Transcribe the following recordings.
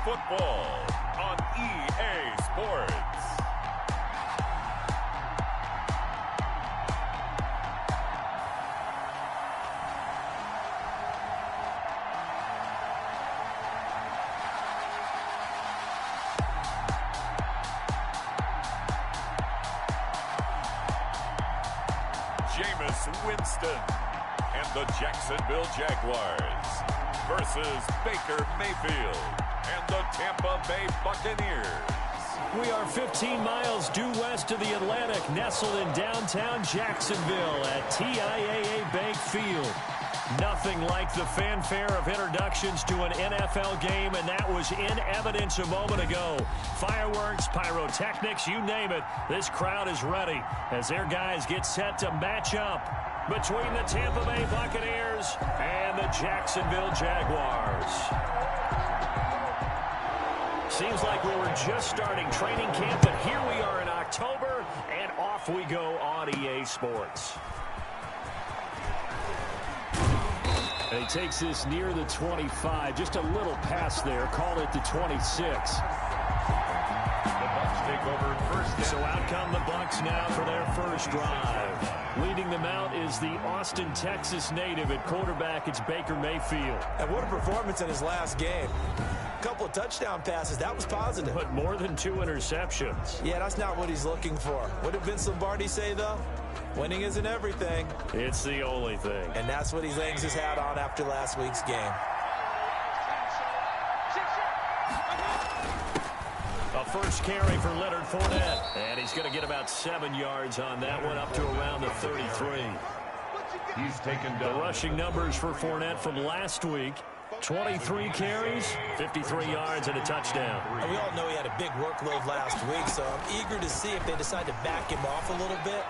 football on EA Sports. Jameis Winston and the Jacksonville Jaguars versus Baker Mayfield and the Tampa Bay Buccaneers. We are 15 miles due west of the Atlantic, nestled in downtown Jacksonville at TIAA Bank Field. Nothing like the fanfare of introductions to an NFL game, and that was in evidence a moment ago. Fireworks, pyrotechnics, you name it. This crowd is ready as their guys get set to match up between the Tampa Bay Buccaneers and the Jacksonville Jaguars. Seems like we were just starting training camp, but here we are in October, and off we go on EA Sports. And he takes this near the 25, just a little pass there, call it the 26. The Bucks take over first. So out come the Bucks now for their first drive. Leading them out is the Austin, Texas native. At quarterback, it's Baker Mayfield. And what a performance in his last game. A couple of touchdown passes, that was positive. But more than 2 interceptions. Yeah, that's not what he's looking for. What did Vince Lombardi say, though? Winning isn't everything. It's the only thing. And that's what he hangs his hat on after last week's game. A first carry for Leonard Fournette. And he's going to get about 7 yards on that one, up to around the 33. He's taken down. The rushing numbers for Fournette from last week. 23 carries, 53 yards, and a touchdown. And we all know he had a big workload last week, so I'm eager to see if they decide to back him off a little bit.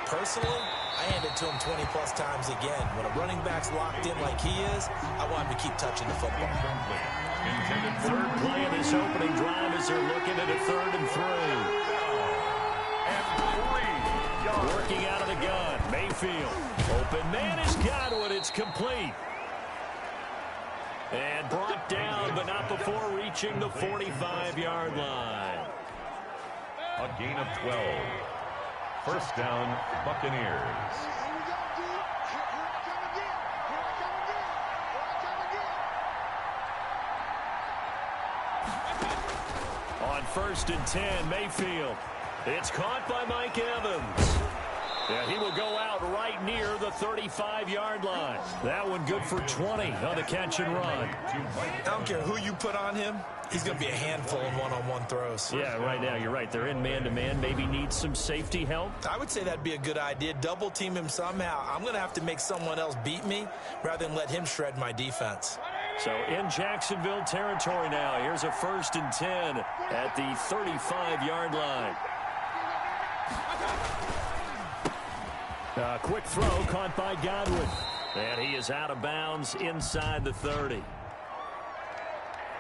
Personally, I hand it to him 20-plus times again. When a running back's locked in like he is, I want him to keep touching the football. Third play of this opening drive as they're looking at a 3rd and 3. Working out of the gun, Mayfield. Open man has got it. It's complete. And brought down, but not before reaching the 45-yard line. A gain of 12. First down, Buccaneers. On 1st and 10, Mayfield. It's caught by Mike Evans. Yeah, he will go out right near the 35-yard line. That one good for 20 on the catch and run. I don't care who you put on him. He's going to be a handful in one-on-one throws. Yeah, right now, you're right. They're in man-to-man. Maybe need some safety help. I would say that'd be a good idea. Double team him somehow. I'm going to have to make someone else beat me rather than let him shred my defense. So in Jacksonville territory now. Here's a 1st and 10 at the 35-yard line. A quick throw caught by Godwin. And he is out of bounds inside the 30.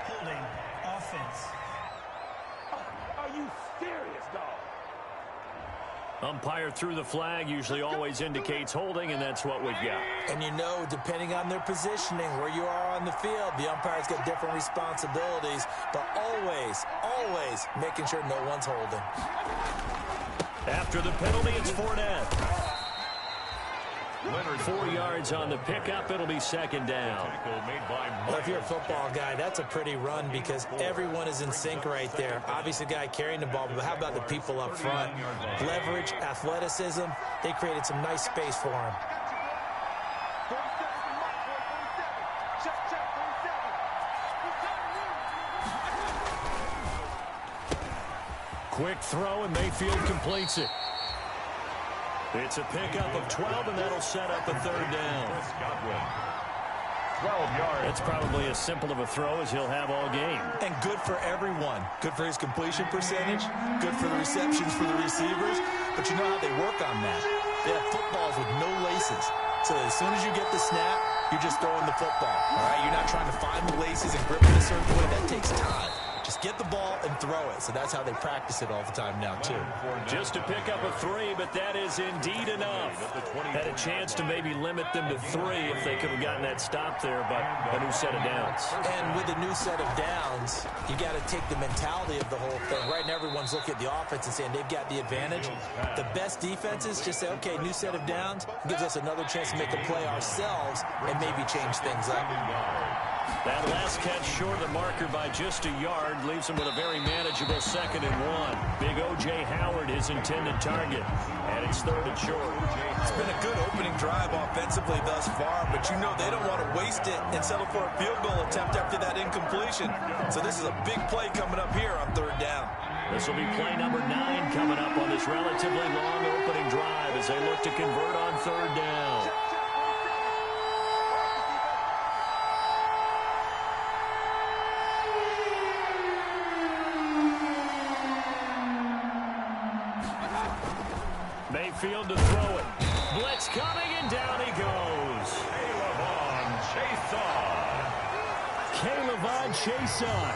Holding offense. Are you serious, dog? Umpire threw the flag, usually always indicates holding, and that's what we've got. And you know, depending on their positioning, where you are on the field, the umpires get different responsibilities, but always making sure no one's holding. After the penalty, it's Fournette. 4 yards on the pickup. It'll be 2nd down. Well, if you're a football guy, that's a pretty run because everyone is in sync right there. Obviously, the guy carrying the ball, but how about the people up front? Leverage, athleticism, they created some nice space for him. Quick throw, and Mayfield completes it. It's a pickup of 12, and that'll set up a 3rd down. 12 yards. It's probably as simple of a throw as he'll have all game. And good for everyone. Good for his completion percentage. Good for the receptions for the receivers. But you know how they work on that. They have footballs with no laces. So as soon as you get the snap, you're just throwing the football. All right? You're not trying to find the laces and grip it a certain way. That takes time. Just get the ball and throw it. So that's how they practice it all the time now, too. Just to pick up a 3, but that is indeed enough. Had a chance to maybe limit them to 3 if they could have gotten that stop there, but a new set of downs. And with a new set of downs, you got to take the mentality of the whole thing. Right now, everyone's looking at the offense and saying they've got the advantage. The best defenses just say, okay, new set of downs gives us another chance to make a play ourselves and maybe change things up. That last catch short of the marker by just a yard leaves him with a very manageable 2nd and 1. Big O.J. Howard, his intended target, and it's 3rd and short. It's been a good opening drive offensively thus far, but you know they don't want to waste it and settle for a field goal attempt after that incompletion. So this is a big play coming up here on 3rd down. This will be play number 9 coming up on this relatively long opening drive as they look to convert on 3rd down. Mayfield to throw it. Blitz coming, and down he goes. Caleb Chason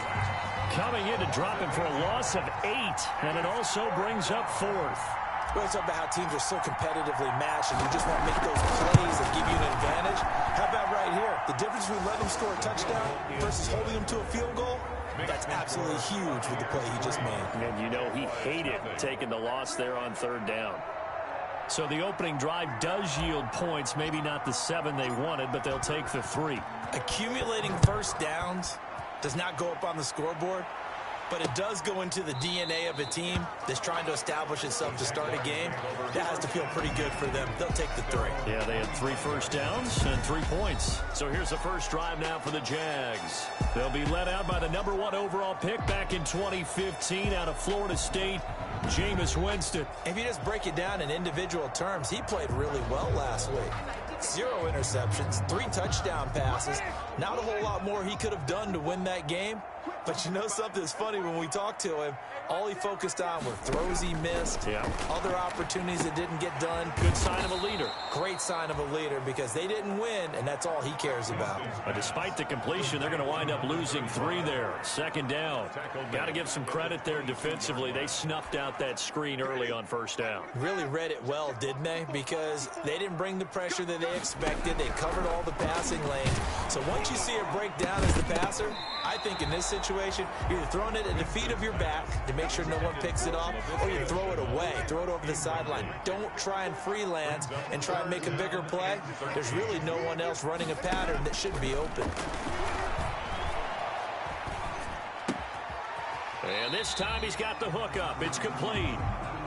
coming in to drop him for a loss of 8, and it also brings up 4th. Well, it's about how teams are so competitively matched, and you just want to make those plays that give you an advantage. How about right here? The difference between letting them score a touchdown versus holding them to a field goal, that's absolutely huge with the play he just made. And you know he hated taking the loss there on 3rd down. So the opening drive does yield points, maybe not the 7 they wanted, but they'll take the 3. Accumulating first downs does not go up on the scoreboard, but it does go into the DNA of a team that's trying to establish itself to start a game. That has to feel pretty good for them. They'll take the 3. Yeah, they had 3 first downs and 3 points. So here's the first drive now for the Jags. They'll be led out by the number 1 overall pick back in 2015 out of Florida State, Jameis Winston. If you just break it down in individual terms, he played really well last week. 0 interceptions, 3 touchdown passes. Not a whole lot more he could have done to win that game. But you know something's funny, when we talked to him, all he focused on were throws he missed, other opportunities that didn't get done. Good sign of a leader. Great sign of a leader, because they didn't win, and that's all he cares about. But despite the completion, they're going to wind up losing 3 there. 2nd down. Got to give some credit there defensively. They snuffed out that screen early on 1st down. Really read it well, didn't they? Because they didn't bring the pressure that they expected. They covered all the passing lanes. So once you see it break down as the passer, I think in this situation, you're either throwing it at the feet of your back to make sure no one picks it off, or you throw it away, throw it over the sideline. Don't try and freelance and try and make a bigger play. There's really no one else running a pattern that should be open. And this time he's got the hook up. It's complete.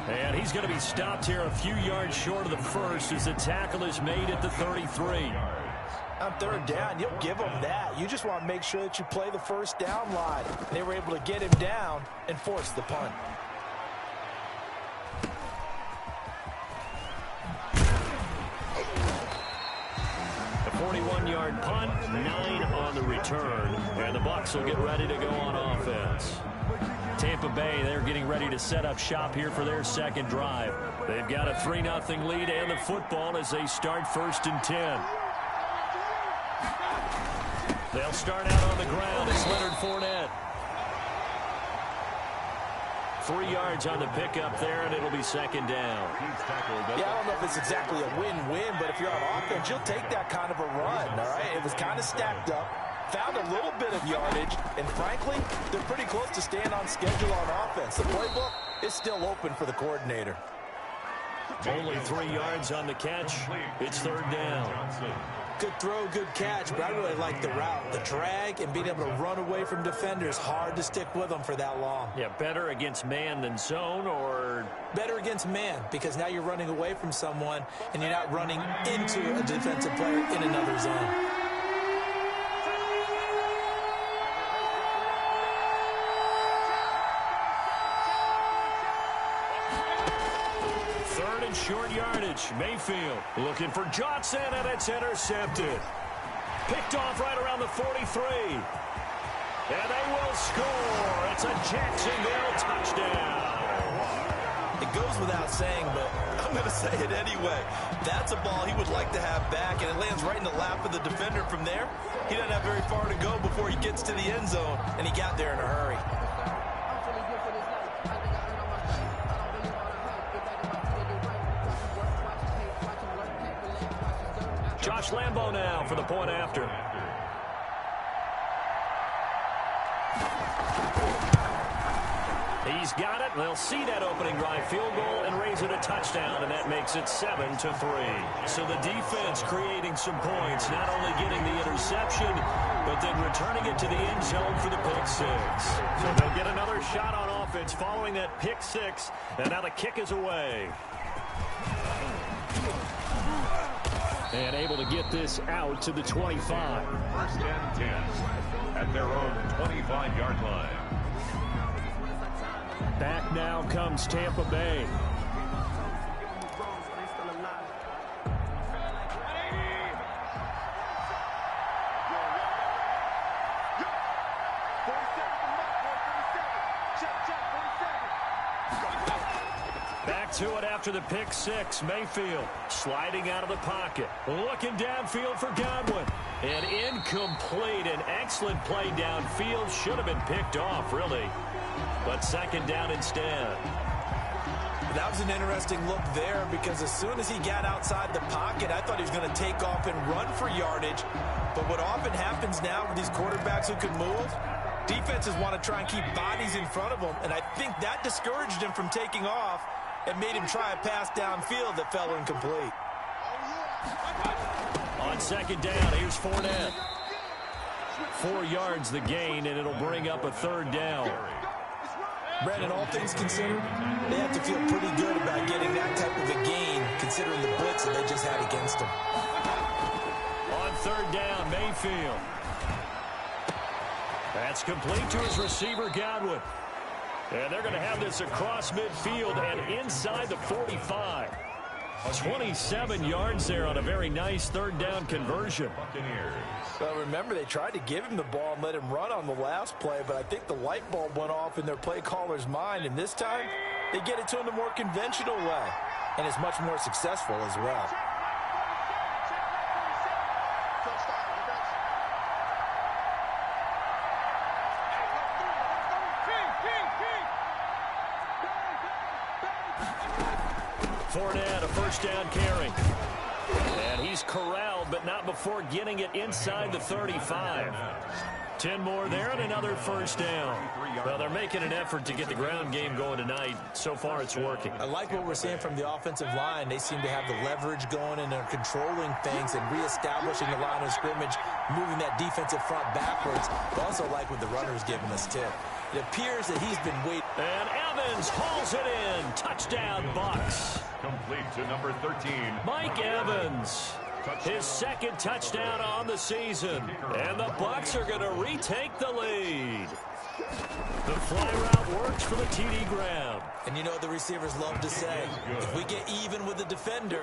And he's going to be stopped here a few yards short of the first as the tackle is made at the 33. On 3rd down, you'll give them that. You just want to make sure that you play the first down line. They were able to get him down and force the punt. A 41-yard punt, 9 on the return. And the Bucks will get ready to go on offense. Tampa Bay, they're getting ready to set up shop here for their 2nd drive. They've got a 3-0 lead and the football as they start 1st and 10. They'll start out on the ground. It's Leonard Fournette. 3 yards on the pickup there, and it'll be 2nd down. Yeah, I don't know if it's exactly a win-win, but if you're on offense, you'll take that kind of a run, all right? It was kind of stacked up, found a little bit of yardage, and frankly, they're pretty close to staying on schedule on offense. The playbook is still open for the coordinator. Only 3 yards on the catch. It's 3rd down. Good throw, good catch, but I really like the route. The drag and being able to run away from defenders, hard to stick with them for that long. Yeah, better against man than zone, or? Better against man, because now you're running away from someone and you're not running into a defensive player in another zone. Short yardage. Mayfield looking for Johnson, and it's intercepted. Picked off right around the 43. And they will score. It's a Jacksonville touchdown. It goes without saying, but I'm going to say it anyway. That's a ball he would like to have back, and it lands right in the lap of the defender from there. He doesn't have very far to go before he gets to the end zone, and he got there in a hurry. Josh Lambo now for the point after. He's got it. They'll see that opening drive field goal and raise it a touchdown, and that makes it 7-3. So the defense creating some points, not only getting the interception, but then returning it to the end zone for the pick six. So they'll get another shot on offense following that pick six, and now the kick is away. And able to get this out to the 25. First and 10 at their own 25-yard line. Back now comes Tampa Bay. Back to it after the pick six. Mayfield sliding out of the pocket. Looking downfield for Godwin. And incomplete. An excellent play downfield. Should have been picked off, really. But second down instead. That was an interesting look there because as soon as he got outside the pocket, I thought he was going to take off and run for yardage. But what often happens now with these quarterbacks who can move, defenses want to try and keep bodies in front of them. And I think that discouraged him from taking off and made him try a pass downfield that fell incomplete. On second down, here's Fournette. 4 yards the gain, and it'll bring up a third down. Brandon, all things considered, they have to feel pretty good about getting that type of a gain considering the blitz that they just had against them. On third down, Mayfield. That's complete to his receiver, Godwin. And they're going to have this across midfield and inside the 45. 27 yards there on a very nice third down conversion. Well, remember, they tried to give him the ball and let him run on the last play, but I think the light bulb went off in their play caller's mind, and this time they get it to him the more conventional way, and it's much more successful as well. Fournette, a first down carry. And he's corralled, but not before getting it inside the 35. 10 more there and another first down. Well, they're making an effort to get the ground game going tonight. So far, it's working. I like what we're seeing from the offensive line. They seem to have the leverage going, and they're controlling things and reestablishing the line of scrimmage, moving that defensive front backwards. I also like what the runner's giving us, too. It appears that he's been waiting. And Evans hauls it in. Touchdown, Bucks. Complete to number 13. Mike Evans. His second touchdown on the season. And the Bucks are going to retake the lead. The fly route works for the TD grab. And you know what the receivers love to say? If we get even with the defender,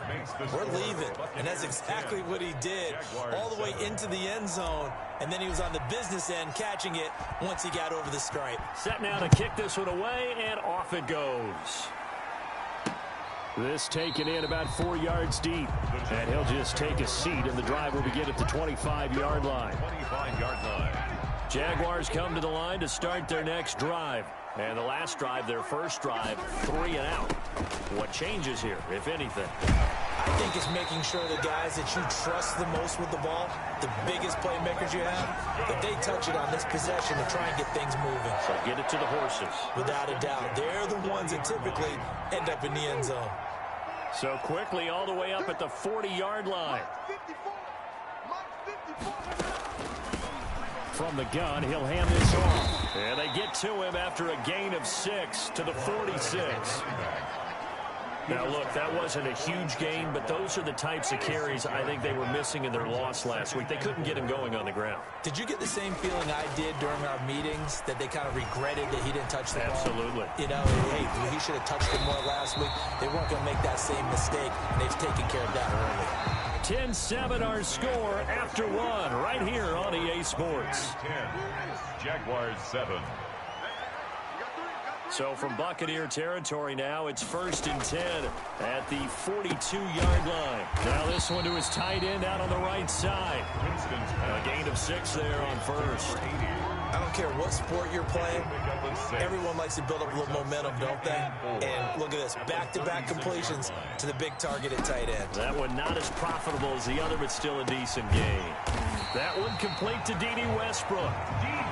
we're leaving. And that's exactly what he did, all the way into the end zone. And then he was on the business end catching it once he got over the stripe. Set now to kick this one away, and off it goes. This taken in about 4 yards deep. And he'll just take a seat, and the drive will begin at the 25-yard line. 25-yard line. Jaguars come to the line to start their next drive. And the last drive, their first drive, 3 and out. What changes here, if anything? I think it's making sure the guys that you trust the most with the ball, the biggest playmakers you have, that they touch it on this possession to try and get things moving. So get it to the horses. Without a doubt. They're the ones that typically end up in the end zone. So quickly all the way up at the 40-yard line. From the gun, he'll hand this off. And they get to him after a gain of 6 to the 46. Now, look, that wasn't a huge gain, but those are the types of carries I think they were missing in their loss last week. They couldn't get him going on the ground. Did you get the same feeling I did during our meetings, that they kind of regretted that he didn't touch the ball? Absolutely. You know, hey, he should have touched it more last week. They weren't going to make that same mistake, and they've taken care of that early. 10-7 our score after 1 right here on EA Sports. 10, Jaguars 7. So from Buccaneer territory now, it's 1st and 10 at the 42-yard line. Now this one to his tight end out on the right side. A gain of 6 there on first. I don't care what sport you're playing. Everyone likes to build up a little momentum, don't they? And look at this, back-to-back completions to the big target at tight end. That one not as profitable as the other, but still a decent gain. That one complete to D.D. Westbrook.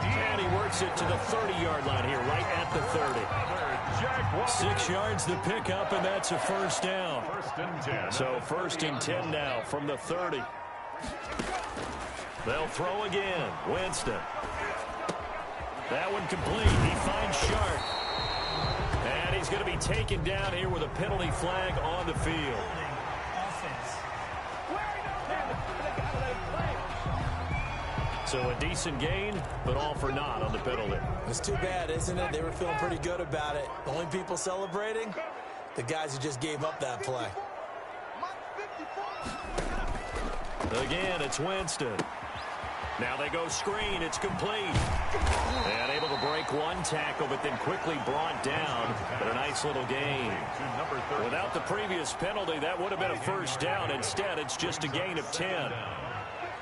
And he works it to the 30-yard line here, right at the 30. 6 yards the pickup, and that's a first down. So 1st and 10 now from the 30. They'll throw again. Winston. That one complete. He finds Sharp. And he's going to be taken down here with a penalty flag on the field. So a decent gain, but all for naught on the penalty. It's too bad, isn't it? They were feeling pretty good about it. The only people celebrating, the guys who just gave up that play. Again, it's Winston. Now they go screen. It's complete. And able to break one tackle, but then quickly brought down. But a nice little gain. Without the previous penalty, that would have been a first down. Instead, it's just a gain of 10.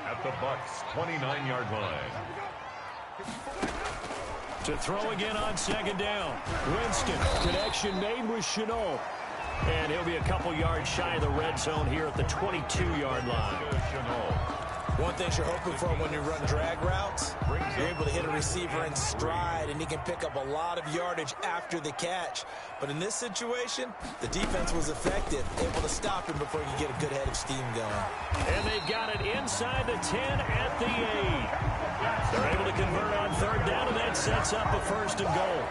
At the Bucks' 29-yard line. To throw again on 2nd down. Winston. Connection made with Chenault. And he'll be a couple yards shy of the red zone here at the 22-yard line. One thing you're hoping for when you run drag routes, you're able to hit a receiver in stride, and he can pick up a lot of yardage after the catch. But in this situation, the defense was effective, able to stop him before you get a good head of steam going. And they've got it inside the 10 at the 8. They're able to convert on 3rd down, and that sets up a 1st and goal.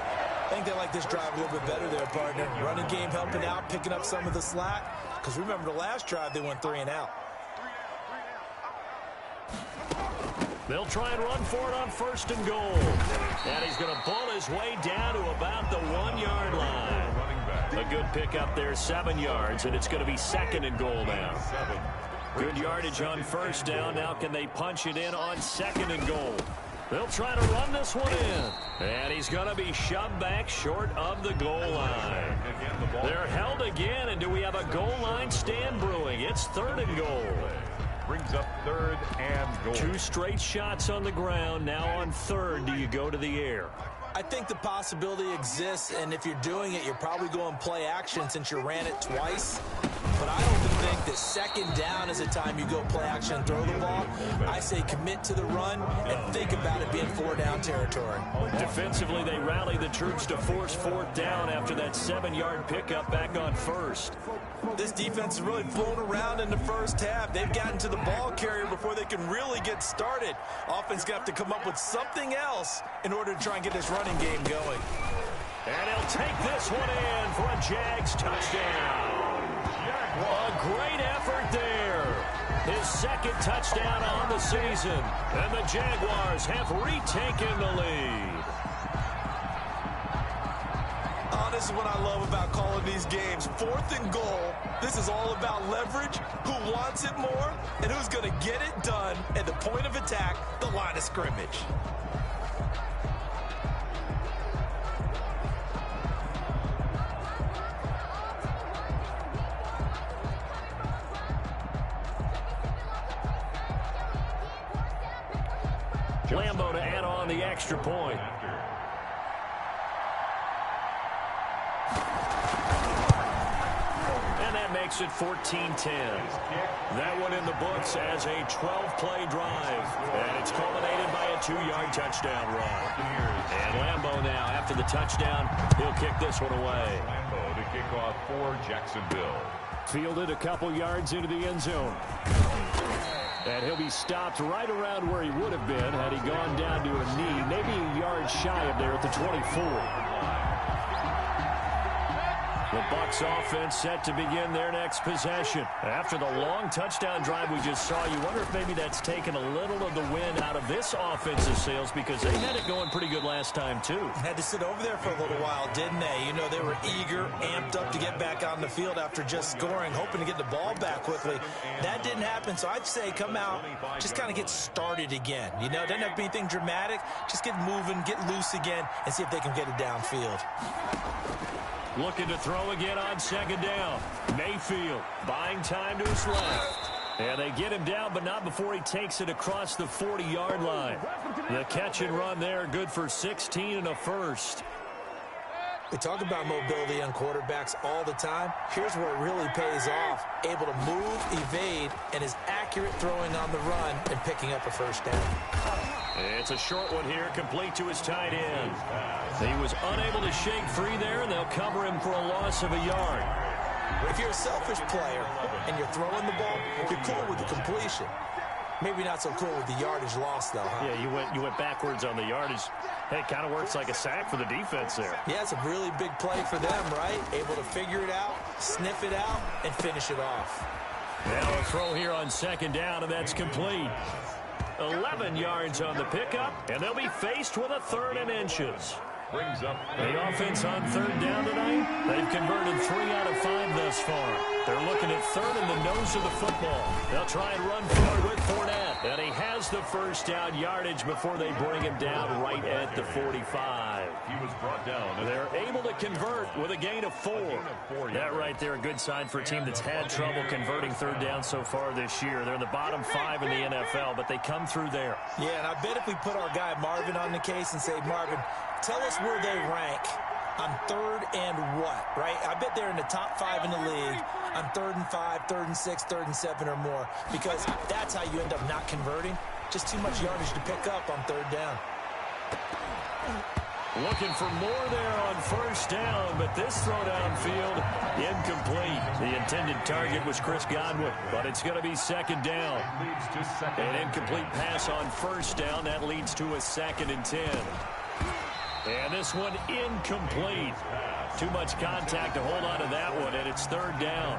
I think they like this drive a little bit better there, partner. Running game helping out, picking up some of the slack. Because remember the last drive, they went 3 and out. They'll try and run for it on 1st and goal. And he's going to pull his way down to about the 1-yard line. A good pickup there, 7 yards, and it's going to be 2nd and goal now. Good yardage on 1st down. Now can they punch it in on 2nd and goal? They'll try to run this one in. And he's going to be shoved back short of the goal line. They're held again, and do we have a goal line stand brewing? It's 3rd and goal. Brings up 3rd and goal. 2 straight shots on the ground. Now on 3rd, do you go to the air? I think the possibility exists, and if you're doing it, you're probably going play action since you ran it twice. But I don't think that 2nd down is the time you go play action and throw the ball. I say commit to the run and think about it being 4-down territory. Defensively, they rally the troops to force 4th down after that 7-yard pickup back on 1st. This defense is really flown around in the first half. They've gotten to the ball carrier before they can really get started. Offense got to come up with something else in order to try and get this running game going. And he'll take this one in for a Jags touchdown. A great effort there. His 2nd touchdown on the season. And the Jaguars have retaken the lead. This is what I love about calling these games. 4th and goal. This is all about leverage, who wants it more, and who's going to get it done at the point of attack, the line of scrimmage. Lambo to add on the extra point. And that makes it 14-10. That one in the books as a 12-play drive. And it's culminated by a 2-yard touchdown run. And Lambo now, after the touchdown, he'll kick this one away. Lambo to kick off for Jacksonville. Fielded a couple yards into the end zone. And he'll be stopped right around where he would have been had he gone down to a knee, maybe a yard shy of there at the 24. The Bucks offense set to begin their next possession. After the long touchdown drive we just saw, you wonder if maybe that's taken a little of the wind out of this offensive sails because they had it going pretty good last time too. Had to sit over there for a little while, didn't they? You know, they were eager, amped up to get back on the field after just scoring, hoping to get the ball back quickly. That didn't happen, so I'd say come out, just kind of get started again. You know, it doesn't have to be anything dramatic. Just get moving, get loose again, and see if they can get it downfield. Looking to throw again on 2nd down. Mayfield buying time to his left. And they get him down, but not before he takes it across the 40-yard line. The catch and run there, good for 16 and a first. We talk about mobility on quarterbacks all the time. Here's where it really pays off. Able to move, evade, and is accurate throwing on the run and picking up a first down. It's a short one here, complete to his tight end. He was unable to shake free there, and they'll cover him for a loss of a yard. If you're a selfish player and you're throwing the ball, you're cool with the completion. Maybe not so cool with the yardage loss, though, huh? Yeah, you went backwards on the yardage. Hey, it kind of works like a sack for the defense there. Yeah, it's a really big play for them, right? Able to figure it out, sniff it out, and finish it off. Now a throw here on second down, and that's complete. 11 yards on the pickup, and they'll be faced with a 3rd and inches. Brings up The offense on 3rd down tonight, they've converted 3 out of 5 thus far. They're looking at 3rd in the nose of the football. They'll try and run forward with Fournette. And he has the first down yardage before they bring him down right at the 45. He was brought down. They're able to convert with a gain of 4. That right there, a good sign for a team that's had trouble converting 3rd down so far this year. They're in the bottom 5 in the NFL, but they come through there. Yeah, and I bet if we put our guy Marvin on the case and say, Marvin, tell us where they rank on 3rd and what, right? I bet they're in the top 5 in the league on 3rd and 5, 3rd and 6, 3rd and 7 or more, because that's how you end up not converting. Just too much yardage to pick up on 3rd down. Looking for more there on 1st down, but this throw downfield incomplete. The intended target was Chris Godwin, but it's going to be 2nd down. An incomplete pass on 1st down. That leads to a 2nd and 10. And this one incomplete. Too much contact to hold on to that one, and it's 3rd down.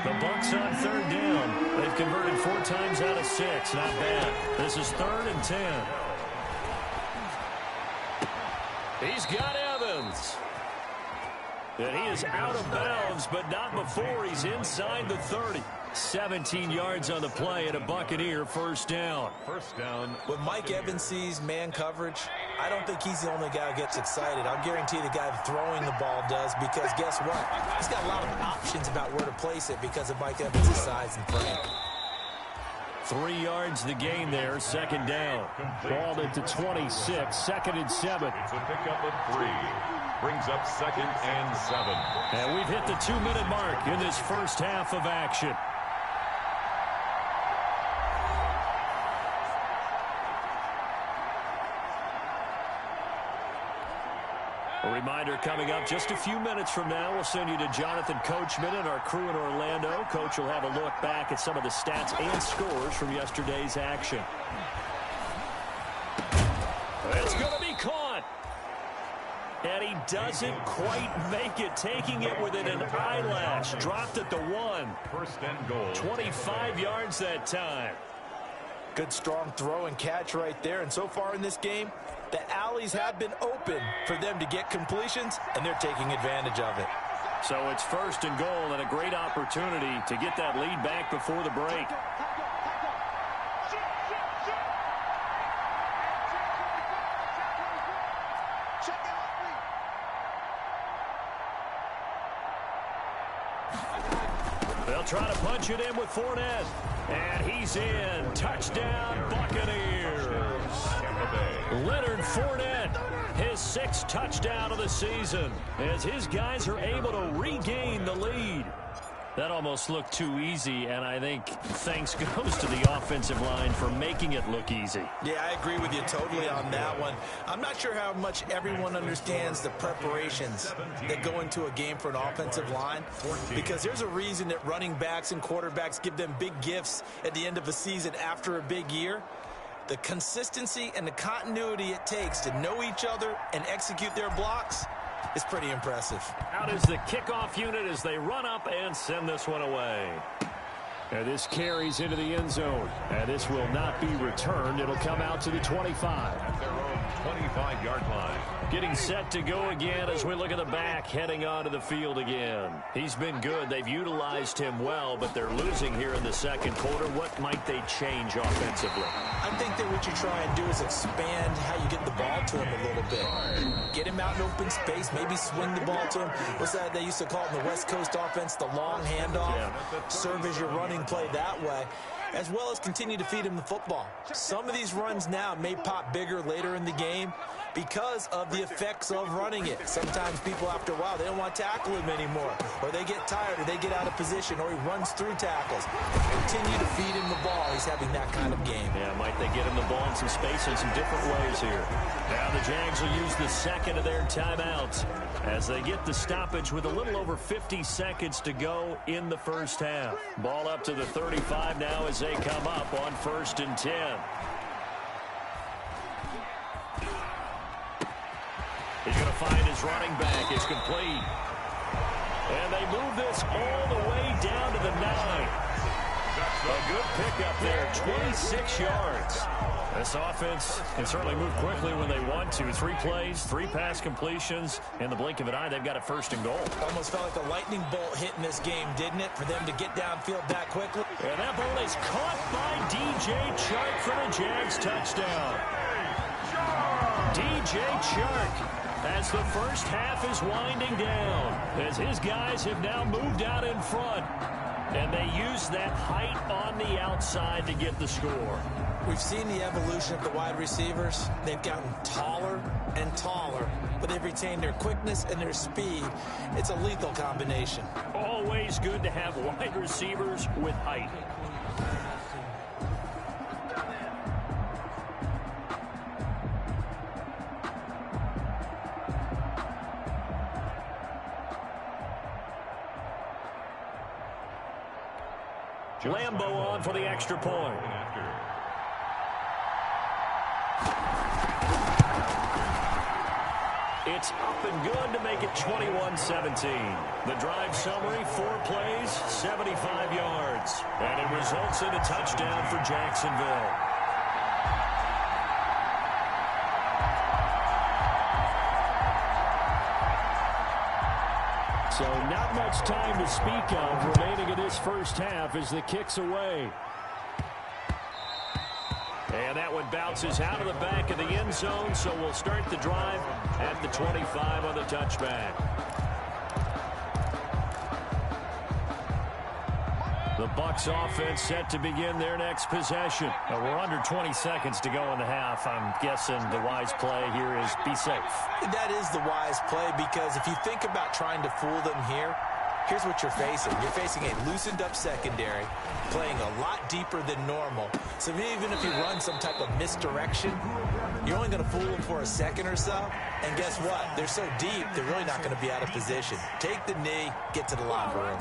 The Bucks on 3rd down. They've converted 4 times out of 6. Not bad. This is 3rd and 10. He's got Evans. And he is out of bounds, but not before he's inside the 30. 17 yards on the play and a Buccaneer 1st down. 1st down. When Mike Evans sees man coverage, I don't think he's the only guy who gets excited. I'll guarantee the guy throwing the ball does, because guess what? He's got a lot of options about where to place it because of Mike Evans' size and frame. 3 yards the gain there, 2nd down. Ball at the 26, 2nd and 7. It's a pickup of 3. Brings up 2nd and 7. And we've hit the 2-minute mark in this first half of action. A reminder coming up just a few minutes from now, we'll send you to Jonathan Coachman and our crew in Orlando. Coach will have a look back at some of the stats and scores from yesterday's action. It's going to be caught. And he doesn't quite make it, taking it within an eyelash. Dropped at the 1. 1st and goal. 25 yards that time. Good strong throw and catch right there. And so far in this game, the alleys have been open for them to get completions, and they're taking advantage of it. So it's 1st and goal and a great opportunity to get that lead back before the break. They'll try to punch it in with Fournette. And he's in. Touchdown, Buccaneers. Leonard Fournette, his 6th touchdown of the season, as his guys are able to regain the lead. That almost looked too easy, and I think thanks goes to the offensive line for making it look easy. Yeah, I agree with you totally on that one. I'm not sure how much everyone understands the preparations that go into a game for an offensive line, because there's a reason that running backs and quarterbacks give them big gifts at the end of a season after a big year. The consistency and the continuity it takes to know each other and execute their blocks is pretty impressive. Out is the kickoff unit as they run up and send this one away. And this carries into the end zone. And this will not be returned. It'll come out to the 25. At their own 25-yard line. Getting set to go again as we look at the back, heading onto the field again. He's been good. They've utilized him well, but they're losing here in the 2nd quarter. What might they change offensively? I think that what you try and do is expand how you get the ball to him a little bit. get him out in open space, maybe swing the ball to him. What's that they used to call it in the West Coast offense, the long handoff? Yeah. Serve as your running play that way, as well as continue to feed him the football. Some of these runs now may pop bigger later in the game because of the effects of running it. Sometimes people, after a while, they don't want to tackle him anymore, or they get tired, or they get out of position, or he runs through tackles. Continue to feed him the ball. He's having that kind of game. Yeah, might they get him the ball in some space in some different ways here. Now the Jags will use the second of their timeouts as they get the stoppage with a little over 50 seconds to go in the first half. Ball up to the 35 now as they come up on 1st and 10. He's going to find his running back. It's complete. And they move this all the way down to the 9. A good pickup there, 26 yards. This offense can certainly move quickly when they want to. 3 plays, 3 pass completions. In the blink of an eye, they've got a 1st and goal. Almost felt like a lightning bolt hit in this game, didn't it, for them to get downfield that quickly? And that ball is caught by DJ Chark for the Jags touchdown. DJ Chark, as the first half is winding down, as his guys have now moved out in front, and they use that height on the outside to get the score. We've seen the evolution of the wide receivers. They've gotten taller and taller, but they've retained their quickness and their speed. It's a lethal combination. Always good to have wide receivers with height. Lambo on for the extra point. It's up and good to make it 21-17. The drive summary, 4 plays, 75 yards. And it results in a touchdown for Jacksonville. So not much time to speak of remaining in this first half as the kick's away. And that one bounces out of the back of the end zone, so we'll start the drive at the 25 on the touchback. The Bucks offense set to begin their next possession. We're under 20 seconds to go in the half. I'm guessing the wise play here is be safe. That is the wise play, because if you think about trying to fool them here, here's what you're facing. You're facing a loosened up secondary, playing a lot deeper than normal. So even if you run some type of misdirection, you're only going to fool them for a second or so. And guess what? They're so deep, they're really not going to be out of position. Take the knee, get to the locker room.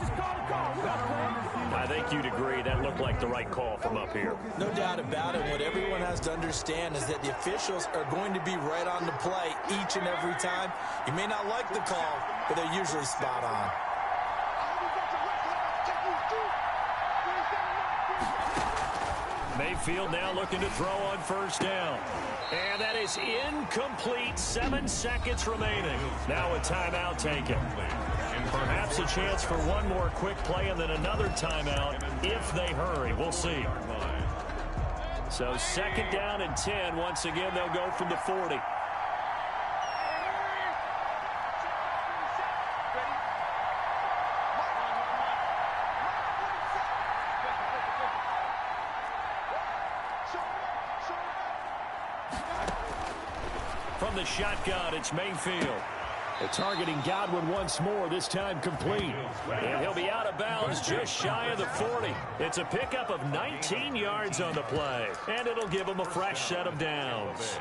I think you'd agree that looked like the right call from up here. No doubt about it. What everyone has to understand is that the officials are going to be right on the play each and every time. You may not like the call, but they're usually spot on. Mayfield now looking to throw on 1st down. And that is incomplete. 7 seconds remaining. Now a timeout taken. Perhaps a chance for one more quick play and then another timeout if they hurry. We'll see. So 2nd down and 10. Once again, they'll go from the 40. From the shotgun, it's Mayfield. They're targeting Godwin once more, this time complete. And he'll be out of bounds just shy of the 40. It's a pickup of 19 yards on the play, and it'll give him a fresh set of downs.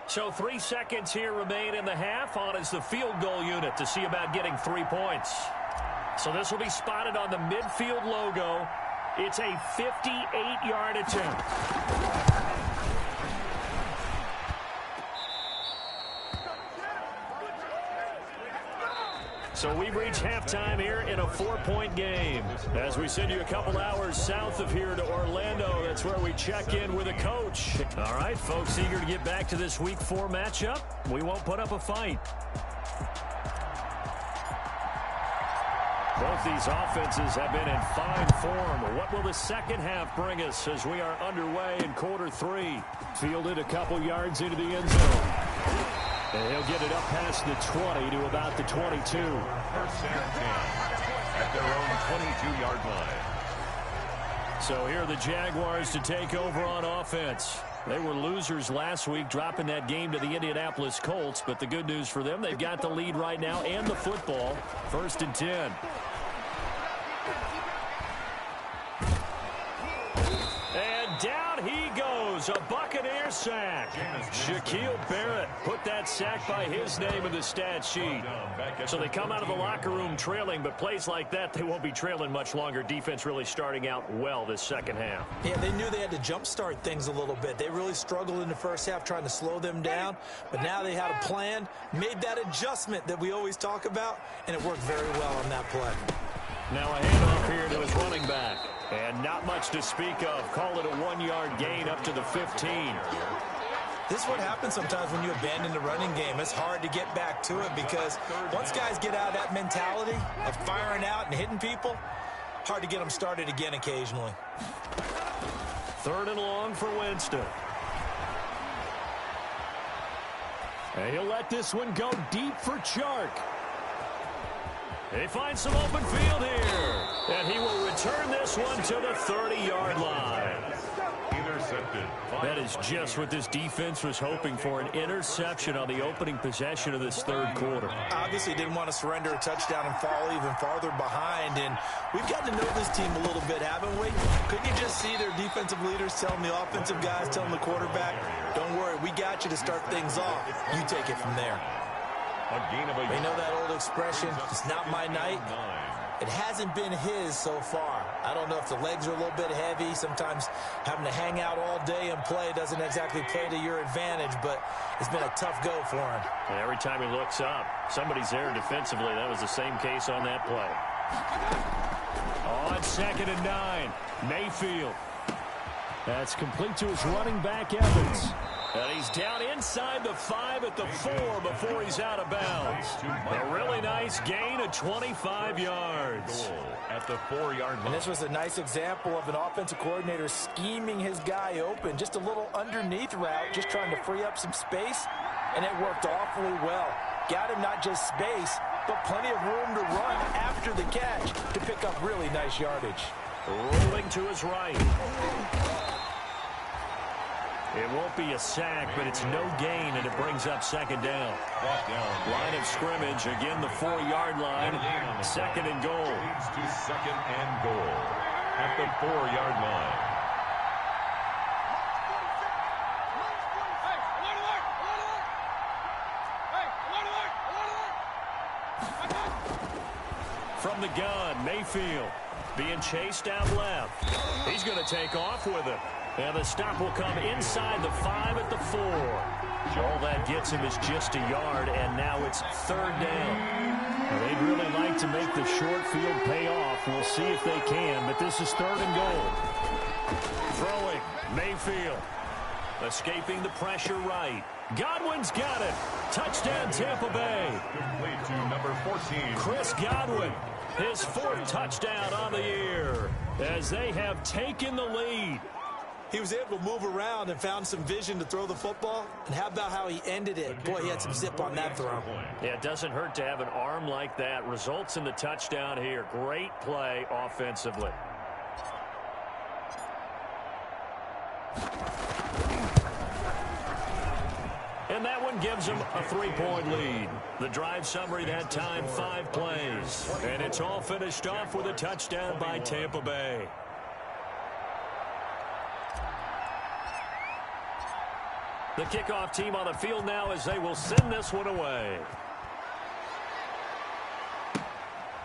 So 3 seconds here remain in the half. On is the field goal unit to see about getting 3 points. So this will be spotted on the midfield logo. It's a 58-yard attempt. So we've reached halftime here in a 4-point game. As we send you a couple hours south of here to Orlando, that's where we check in with a coach. All right, folks, eager to get back to this Week 4 matchup. We won't put up a fight. Both these offenses have been in fine form. What will the second half bring us as we are underway in quarter 3? Fielded a couple yards into the end zone. And he'll get it up past the 20 to about the 22. First and 10 at their own 22-yard line. So here are the Jaguars to take over on offense. They were losers last week, dropping that game to the Indianapolis Colts. But the good news for them, they've got the lead right now and the football. First and 10. And down he goes. A Buccaneer sack. Shaquille Barrett put that sack by his name in the stat sheet. So they come out of the locker room trailing, but plays like that, they won't be trailing much longer. Defense really starting out well this second half. Yeah, they knew they had to jumpstart things a little bit. They really struggled in the first half trying to slow them down, but now they had a plan, made that adjustment that we always talk about, and it worked very well on that play. Now a handoff here to his running back. And not much to speak of. Call it a 1-yard gain up to the 15. This is what happens sometimes when you abandon the running game. It's hard to get back to it because once guys get out of that mentality of firing out and hitting people, hard to get them started again occasionally. Third and long for Winston. And he'll let this one go deep for Chark. They find some open field here. And he will return this one to the 30-yard line. Intercepted. That is just what this defense was hoping for, an interception on the opening possession of this third quarter. Obviously didn't want to surrender a touchdown and fall even farther behind. And we've gotten to know this team a little bit, haven't we? Couldn't you just see their defensive leaders telling the offensive guys, telling the quarterback, don't worry, we got you to start things off. You take it from there. They know that old expression, it's not my night. It hasn't been his so far. I don't know if the legs are a little bit heavy. Sometimes having to hang out all day and play doesn't exactly play to your advantage, but it's been a tough go for him. And every time he looks up, somebody's there defensively. That was the same case on that play. On 2nd and 9, Mayfield. That's complete to his running back, Evans. And he's down inside the 5 at the 4 before he's out of bounds. A really nice gain of 25 yards. At the 4-yard line. And this was a nice example of an offensive coordinator scheming his guy open. Just a little underneath route, just trying to free up some space, and it worked awfully well. Got him not just space, but plenty of room to run after the catch to pick up really nice yardage. Rolling to his right. It won't be a sack, but it's no gain, and it brings up 2nd down. Line of scrimmage, again the 4-yard line. 2nd and goal. Leads to 2nd and goal at the 4-yard line. From the gun, Mayfield being chased out left. He's going to take off with it. And the stop will come inside the 5 at the 4. All that gets him is just a yard, and now it's 3rd down. Well, they'd really like to make the short field pay off. We'll see if they can, but this is 3rd and goal. Throwing, Mayfield. Escaping the pressure right. Godwin's got it. Touchdown, Tampa Bay. Complete to number 14. Chris Godwin, his 4th touchdown on the year, as they have taken the lead. He was able to move around and found some vision to throw the football. And how about how he ended it? Boy, he had some zip on that throw. Yeah, it doesn't hurt to have an arm like that. Results in the touchdown here. Great play offensively. And that one gives them a 3-point lead. The drive summary that time, 5 plays. And it's all finished off with a touchdown by Tampa Bay. The kickoff team on the field now as they will send this one away.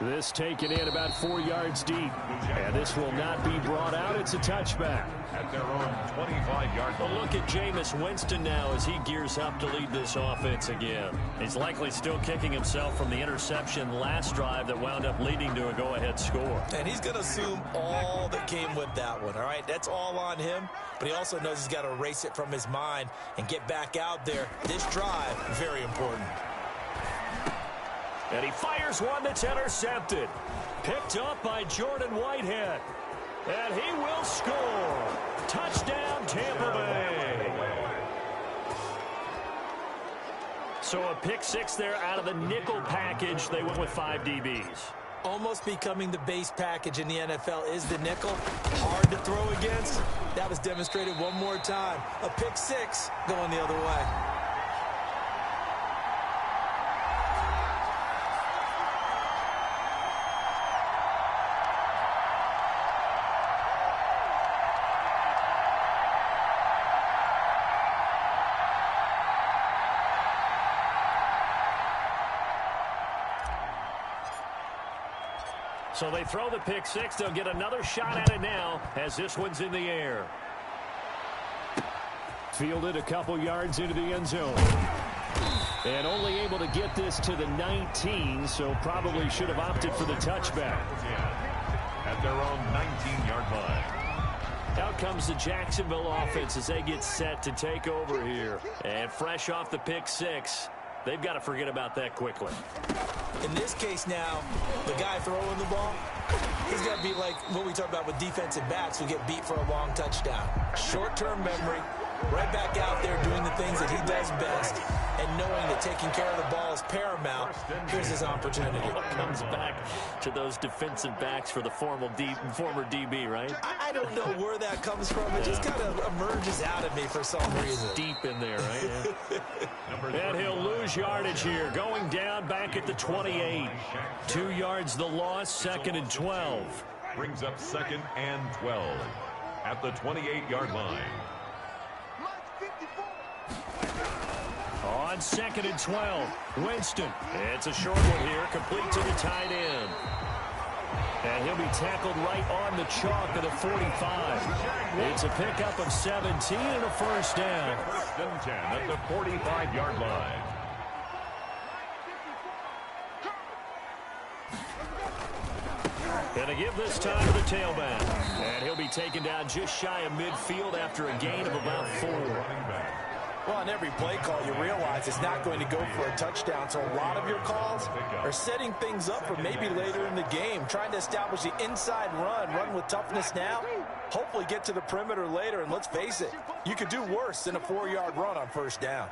This taken in about 4 yards deep. And this will not be brought out. It's a touchback. At their own 25-yard line. Well, look at Jameis Winston now as he gears up to lead this offense again. He's likely still kicking himself from the interception last drive that wound up leading to a go-ahead score. And he's going to assume all that came with that one, all right? That's all on him, but he also knows he's got to erase it from his mind and get back out there. This drive, very important. And he fires one that's intercepted. Picked up by Jordan Whitehead. And he will score. Touchdown, Tampa Bay. So a pick six there out of the nickel package. They went with 5 DBs. Almost becoming the base package in the NFL is the nickel. Hard to throw against. That was demonstrated one more time. A pick six going the other way. So they throw the pick six. They'll get another shot at it now as this one's in the air. Fielded a couple yards into the end zone. And only able to get this to the 19, so probably should have opted for the touchback. At their own 19-yard line. Out comes the Jacksonville offense as they get set to take over here. And fresh off the pick six, they've got to forget about that quickly. In this case now, the guy throwing the ball, he's got to be like what we talk about with defensive backs who get beat for a long touchdown. Short-term memory, right back out there doing the things that he does best, and knowing that taking care of the ball is paramount. Here's his opportunity. Comes back to those defensive backs for the former DB, right? I don't know where that comes from. It just kind of emerges out of me for some reason. Deep in there, right? Yeah. And he'll lose yardage here. Going down back at the 28. 2 yards the loss, 2nd and 12. Brings up 2nd and 12 at the 28-yard line. On 2nd and 12, Winston. It's a short one here, complete to the tight end. And he'll be tackled right on the chalk at the 45. It's a pickup of 17 and a first down. 1st and 10 at the 45-yard line. And to give this time to the tailback. And he'll be taken down just shy of midfield after a gain of about 4. Well, on every play call, you realize it's not going to go for a touchdown. So a lot of your calls are setting things up for maybe later in the game, trying to establish the inside run with toughness now, hopefully get to the perimeter later. And let's face it, you could do worse than a 4-yard run on first down.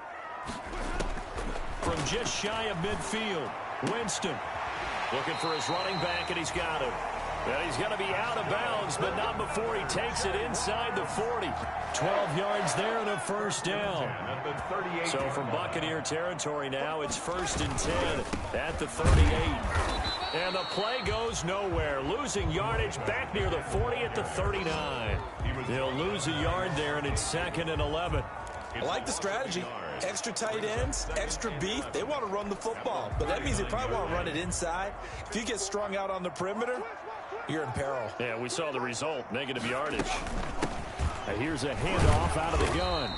From just shy of midfield, Winston looking for his running back, and he's got him. And he's going to be out of bounds, but not before he takes it inside the 40. 12 yards there and a first down. So from Buccaneer territory now, it's 1st and 10 at the 38. And the play goes nowhere. Losing yardage back near the 40 at the 39. They'll lose a yard there, and it's 2nd and 11. I like the strategy. Extra tight ends, extra beef. They want to run the football, but that means they probably want to run it inside. If you get strung out on the perimeter, you're in peril. Yeah, we saw the result, negative yardage. Now here's a handoff out of the gun.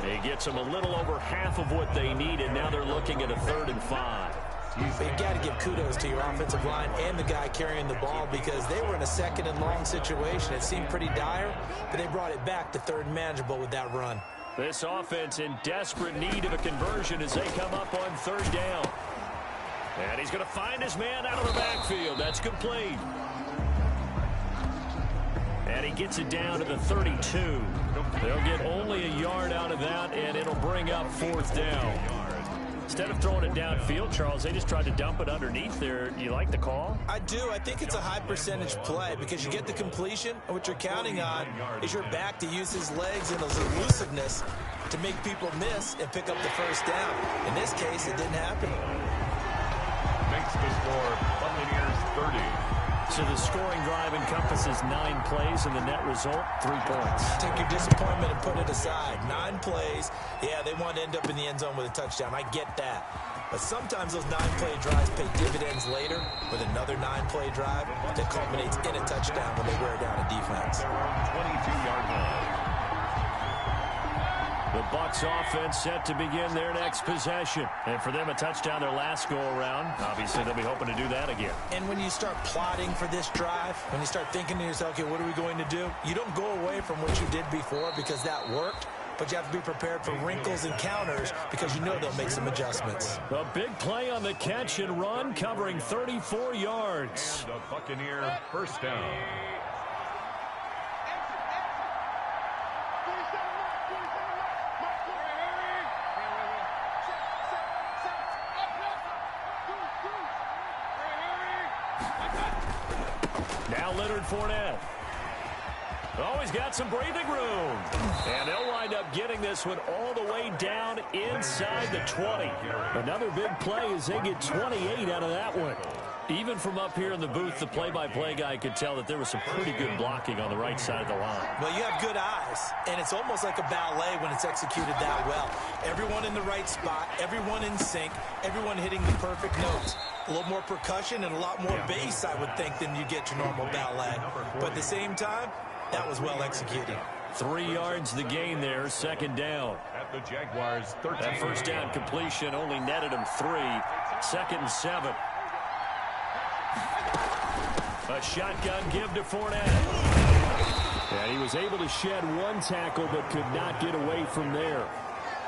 He gets them a little over half of what they needed. Now they're looking at a 3rd and 5. You've got to give kudos to your offensive line and the guy carrying the ball because they were in a 2nd and long situation. It seemed pretty dire, but they brought it back to 3rd and manageable with that run. This offense in desperate need of a conversion as they come up on 3rd down. And he's going to find his man out of the backfield. That's complete. And he gets it down to the 32. They'll get only a yard out of that, and it'll bring up 4th down. Instead of throwing it downfield, Charles, they just tried to dump it underneath there. Do you like the call? I do. I think it's a high percentage play because you get the completion, and what you're counting on is your back to use his legs and his elusiveness to make people miss and pick up the first down. In this case, it didn't happen. Makes the score Buccaneers 30. So the scoring drive encompasses 9 plays, and the net result, 3 points. Take your disappointment and put it aside. 9 plays. Yeah, they want to end up in the end zone with a touchdown. I get that. But sometimes those 9-play drives pay dividends later with another 9-play drive that culminates in a touchdown when they wear down a defense. 22-yard line. The Bucks offense set to begin their next possession. And for them, a touchdown their last go-around. Obviously, they'll be hoping to do that again. And when you start plotting for this drive, when you start thinking to yourself, okay, what are we going to do? You don't go away from what you did before because that worked. But you have to be prepared for wrinkles and counters because you know they'll make some adjustments. A big play on the catch and run, covering 34 yards. And a Buccaneer first down. Now Leonard Fournette. Oh, he's got some breathing room. And they'll wind up getting this one all the way down inside the 20. Another big play as they get 28 out of that one. Even from up here in the booth, the play-by-play guy could tell that there was some pretty good blocking on the right side of the line. Well, you have good eyes, and it's almost like a ballet when it's executed that well. Everyone in the right spot, everyone in sync, everyone hitting the perfect notes. A little more percussion and a lot more bass, I would think, than you get your normal ballet. But at the same time, that was well executed. 3 yards the gain there, second down. At the Jaguars, 13. That first down completion only netted him 3. Second and 7. A shotgun give to Fournette. And he was able to shed 1 tackle but could not get away from there.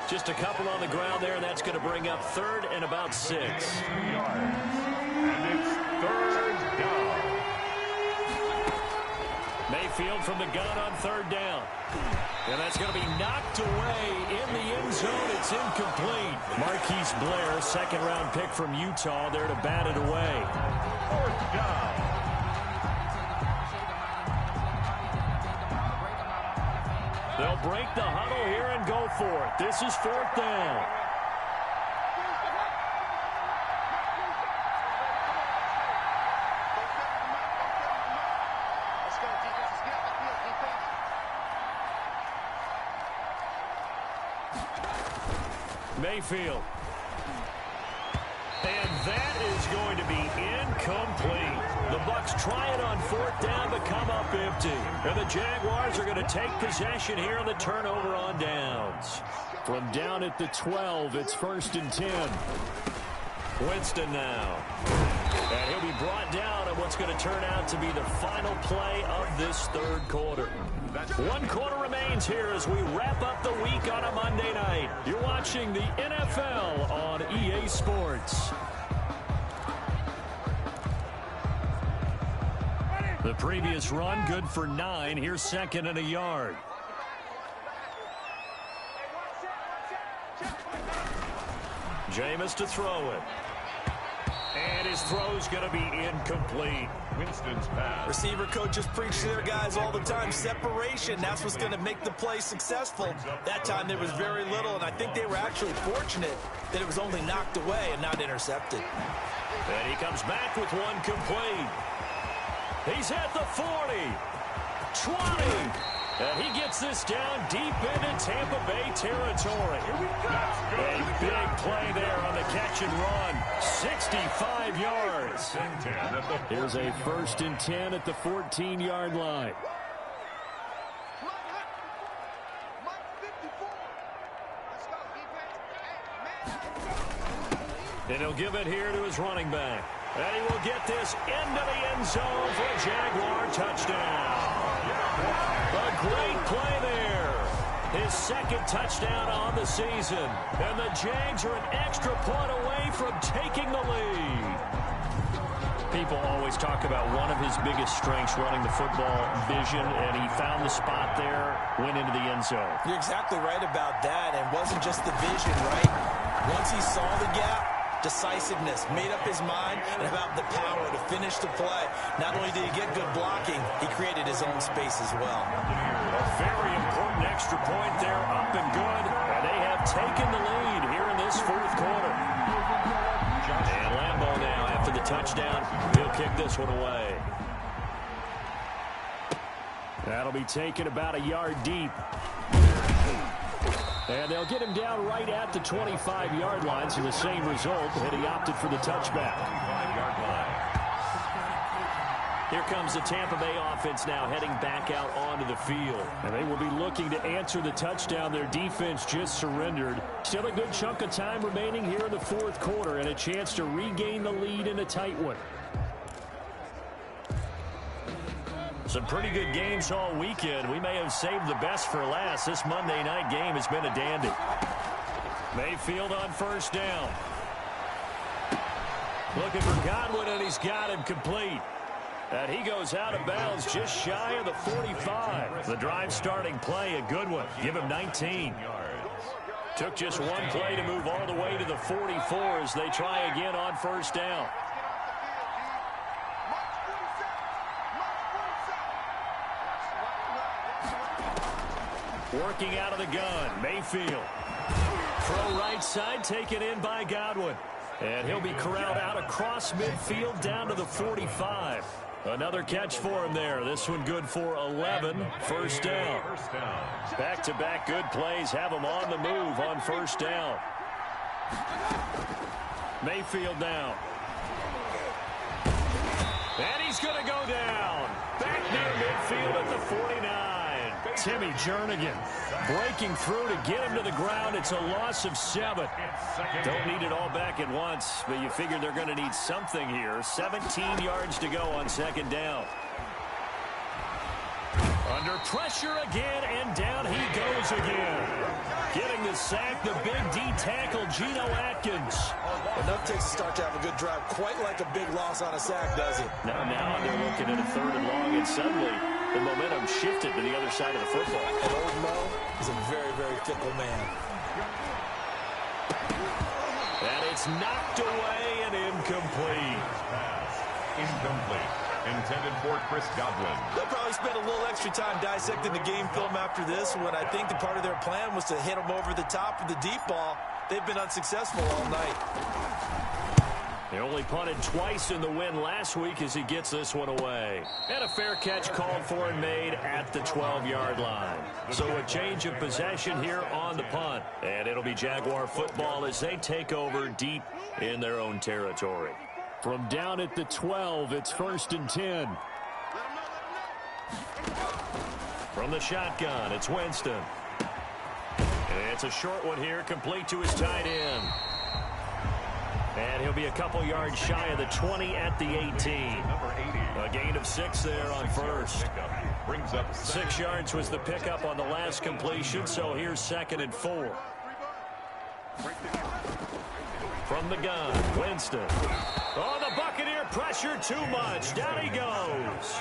Just a couple on the ground there, and that's going to bring up 3rd and about 6. 3 yards. And it's 3rd down. Mayfield from the gun on 3rd down. And that's going to be knocked away in the end zone. It's incomplete. Marquise Blair, 2nd-round pick from Utah, there to bat it away. 4th down. They'll break the huddle here and go for it. This is 4th down. Mayfield. And that is going to be incomplete. The Bucks try it on 4th down but come up empty. And the Jaguars are going to take possession here on the turnover on downs. From down at the 12, it's 1st and 10. Winston now. And he'll be brought down on what's going to turn out to be the final play of this 3rd quarter. 1 quarter remains here as we wrap up the week on a Monday night. You're watching the NFL on EA Sports. The previous run good for 9. Here's 2nd and a yard. Jameis to throw it. And his throw's going to be incomplete. Winston's pass. Receiver coaches preach to their guys all the time. Separation, that's what's going to make the play successful. That time there was very little, and I think they were actually fortunate that it was only knocked away and not intercepted. And he comes back with 1 complete. He's at the 40. 20. And he gets this down deep into Tampa Bay territory. A big play there on the catch and run. 65 yards. Here's a 1st and 10 at the 14-yard line. And he'll give it here to his running back. And he will get this into the end zone for a Jaguar touchdown. A great play there. His 2nd touchdown on the season. And the Jags are an extra point away from taking the lead. People always talk about one of his biggest strengths, running the football, vision, and he found the spot there, went into the end zone. You're exactly right about that, and it wasn't just the vision, right? Once he saw the gap, decisiveness, made up his mind, and about the power to finish the play. Not only did he get good blocking, he created his own space as well. A very important extra point there, up and good, and they have taken the lead here in this 4th quarter. And Lambeau now, after the touchdown, he'll kick this one away. That'll be taken about a yard deep. And they'll get him down right at the 25-yard line, so the same result, and he opted for the touchback. Here comes the Tampa Bay offense now heading back out onto the field. And they will be looking to answer the touchdown their defense just surrendered. Still a good chunk of time remaining here in the 4th quarter and a chance to regain the lead in a tight one. Some pretty good games all weekend. We may have saved the best for last. This Monday night game has been a dandy. Mayfield on 1st down. Looking for Godwin, and he's got him complete. And he goes out of bounds just shy of the 45. The drive starting play, a good one. Give him 19. Took just 1 play to move all the way to the 44 as they try again on 1st down. Working out of the gun, Mayfield. Pro right side taken in by Godwin. And he'll be corralled out across midfield down to the 45. Another catch for him there. This one good for 11. First down. Back-to-back good plays have him on the move on first down. Mayfield now. And he's going to go down. Back near midfield at the 49. Timmy Jernigan breaking through to get him to the ground. It's a loss of 7. Don't need it all back at once, but you figure they're going to need something here. 17 yards to go on second down. Under pressure again, and down he goes again. Getting the sack, the big D tackle, Geno Atkins. Enough takes to start to have a good drive. Quite like a big loss on a sack, does it? Now they're looking at a 3rd and long, and suddenly the momentum shifted to the other side of the football. And old Mo is a very, very fickle man. And it's knocked away and incomplete. Incomplete. Intended for Chris Godwin. They'll probably spend a little extra time dissecting the game film after this when I think the part of their plan was to hit them over the top with the deep ball. They've been unsuccessful all night. They only punted twice in the win last week as he gets this one away. And a fair catch called for and made at the 12-yard line. So a change of possession here on the punt. And it'll be Jaguar football as they take over deep in their own territory. From down at the 12, it's 1st and 10. From the shotgun, it's Winston. And it's a short one here, complete to his tight end. And he'll be a couple yards shy of the 20 at the 18. A gain of 6 there on first. 6 yards was the pickup on the last completion, so here's 2nd and 4. From the gun, Winston. Oh, the Buccaneer pressure too much. Down he goes.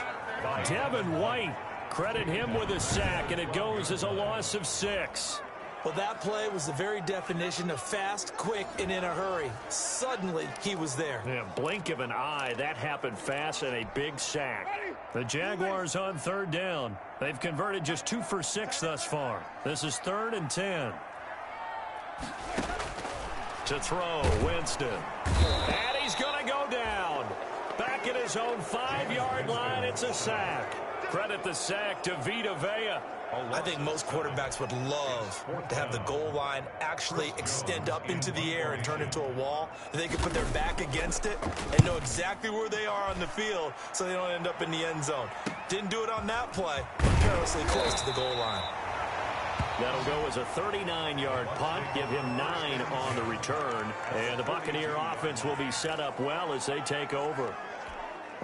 Devin White, credit him with a sack, and it goes as a loss of 6. Well, that play was the very definition of fast, quick, and in a hurry. Suddenly, he was there. Yeah, blink of an eye, that happened fast, and a big sack. The Jaguars on 3rd down. They've converted just 2 for 6 thus far. This is 3rd and 10. To throw, Winston. And he's going to go down. Back at his own 5-yard line, it's a sack. Credit the sack to Vita Vea. I think most quarterbacks would love to have the goal line actually extend up into the air and turn into a wall. They can put their back against it and know exactly where they are on the field so they don't end up in the end zone. Didn't do it on that play, but perilously close to the goal line. That'll go as a 39-yard punt, give him 9 on the return. And the Buccaneer offense will be set up well as they take over.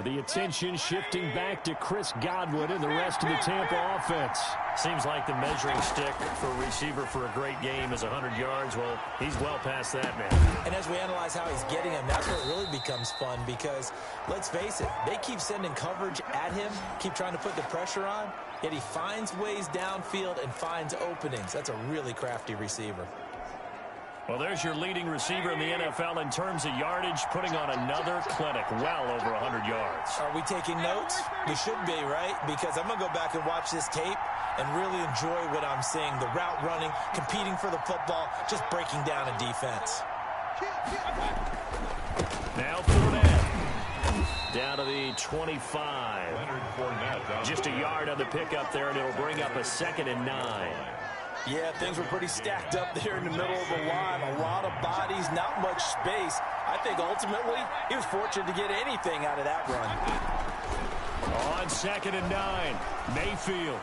The attention shifting back to Chris Godwin and the rest of the Tampa offense. Seems like the measuring stick for a receiver for a great game is 100 yards. Well, he's well past that now. And as we analyze how he's getting him, that's where it really becomes fun because, let's face it, they keep sending coverage at him, keep trying to put the pressure on, yet he finds ways downfield and finds openings. That's a really crafty receiver. Well, there's your leading receiver in the NFL in terms of yardage, putting on another clinic, well over 100 yards. Are we taking notes? We should be, right? Because I'm going to go back and watch this tape and really enjoy what I'm seeing. The route running, competing for the football, just breaking down a defense. Now Fournette. Down to the 25. Just a yard on the pickup there, and it'll bring up a 2nd and 9. Yeah, things were pretty stacked up there in the middle of the line. A lot of bodies, not much space. I think ultimately he was fortunate to get anything out of that run. On 2nd and 9, Mayfield.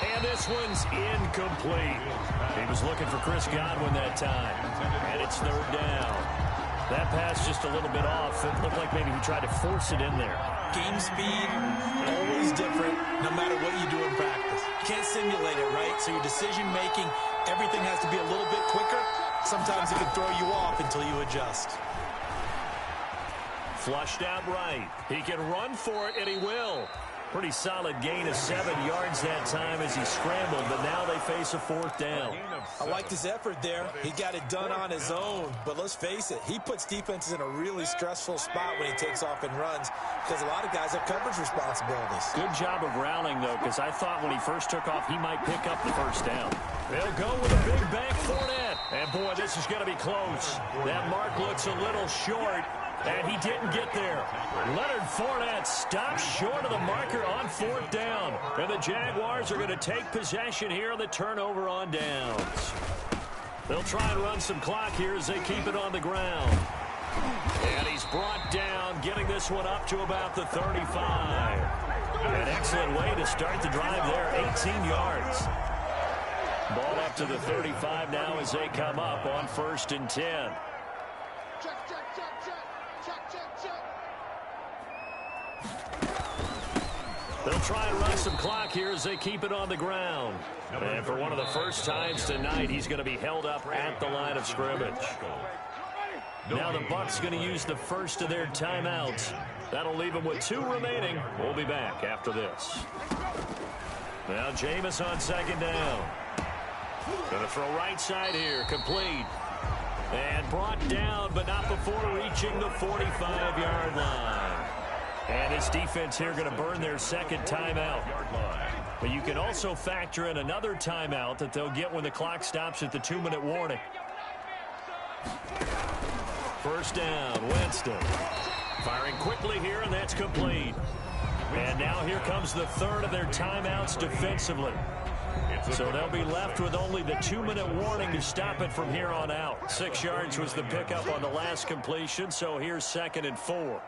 And this one's incomplete. He was looking for Chris Godwin that time. And it's 3rd down. That pass just a little bit off. It looked like maybe he tried to force it in there. Game speed, always different, no matter what you do in practice. You can't simulate it, right? So your decision-making, everything has to be a little bit quicker. Sometimes it can throw you off until you adjust. Flushed out right. He can run for it, and he will. Pretty solid gain of 7 yards that time as he scrambled, but now they face a 4th down. I liked his effort there. He got it done on his own. But let's face it, he puts defenses in a really stressful spot when he takes off and runs because a lot of guys have coverage responsibilities. Good job of rallying, though, because I thought when he first took off, he might pick up the 1st down. They'll go with a big bank Fournette. And, boy, this is going to be close. That mark looks a little short. And he didn't get there. Leonard Fournette stops short of the marker on 4th down. And the Jaguars are going to take possession here on the turnover on downs. They'll try and run some clock here as they keep it on the ground. And he's brought down, getting this one up to about the 35. An excellent way to start the drive there, 18 yards. Ball up to the 35 now as they come up on 1st and 10. They'll try and run some clock here as they keep it on the ground. And for one of the first times tonight, he's going to be held up at the line of scrimmage. Now the Bucks going to use the first of their timeouts. That'll leave them with 2 remaining. We'll be back after this. Now Jameis on 2nd down. Going to throw right side here, complete. And brought down, but not before reaching the 45-yard line. And this defense here going to burn their 2nd timeout. But you can also factor in another timeout that they'll get when the clock stops at the 2-minute warning. 1st down, Winston. Firing quickly here, and that's complete. And now here comes the 3rd of their timeouts defensively. So they'll be left with only the 2-minute warning to stop it from here on out. 6 yards was the pickup on the last completion, so here's 2nd and 4.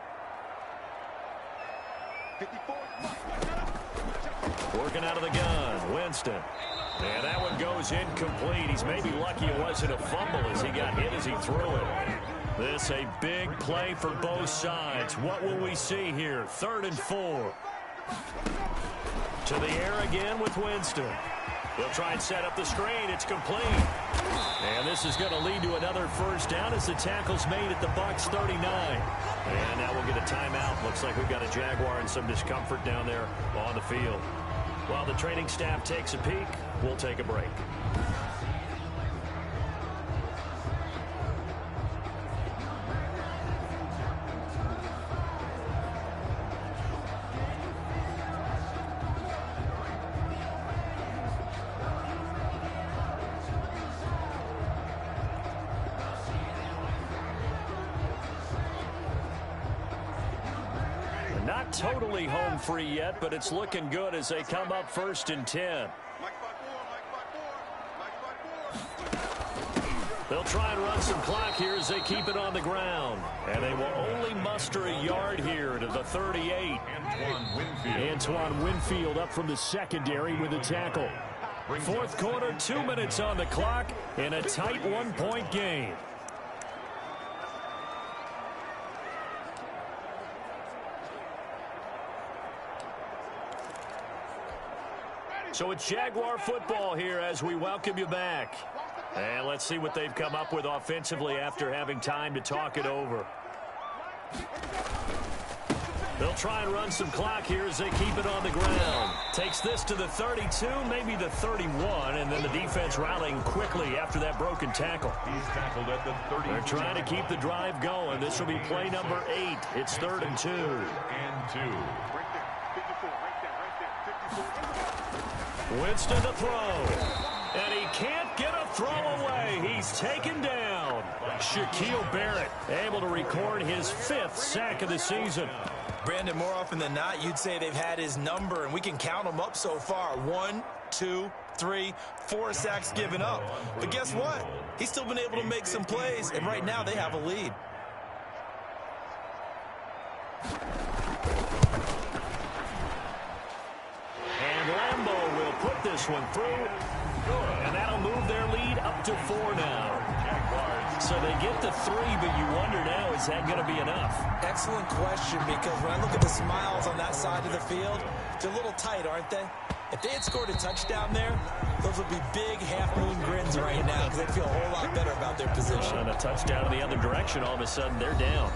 Working out of the gun, Winston. And that one goes incomplete. He's maybe lucky it wasn't a fumble as he got hit as he threw it. This a big play for both sides. What will we see here? 3rd and 4. To the air again with Winston. They'll try and set up the screen. It's complete. And this is going to lead to another 1st down as the tackle's made at the Bucks 39. And now we'll get a timeout. Looks like we've got a Jaguar and some discomfort down there on the field. While the training staff takes a peek, we'll take a break. Not totally home free yet, but it's looking good as they come up 1st and 10. They'll try and run some clock here as they keep it on the ground. And they will only muster a yard here to the 38. Antoine Winfield up from the secondary with a tackle. 4th quarter, 2 minutes on the clock, in a tight 1-point game. So it's Jaguar football here as we welcome you back. And let's see what they've come up with offensively after having time to talk it over. They'll try and run some clock here as they keep it on the ground. Takes this to the 32, maybe the 31, and then the defense rallying quickly after that broken tackle. He's tackled at the 30. They're trying to keep the drive going. This will be play number 8. It's 3rd and 2. Winston to throw. And he can't get a throw away. He's taken down. Shaquille Barrett able to record his 5th sack of the season. Brandon, more often than not, you'd say they've had his number, and we can count them up so far. 1, 2, 3, 4 sacks given up. But guess what? He's still been able to make some plays, and right now they have a lead. And Lambeau will put this one through, and that'll move their lead up to 4 now. So they get to 3, but you wonder now, is that going to be enough? Excellent question, because when I look at the smiles on that side of the field, they're a little tight, aren't they? If they had scored a touchdown there, Those will be big half-moon grins right now because they feel a whole lot better about their position. And a touchdown in the other direction, all of a sudden they're down.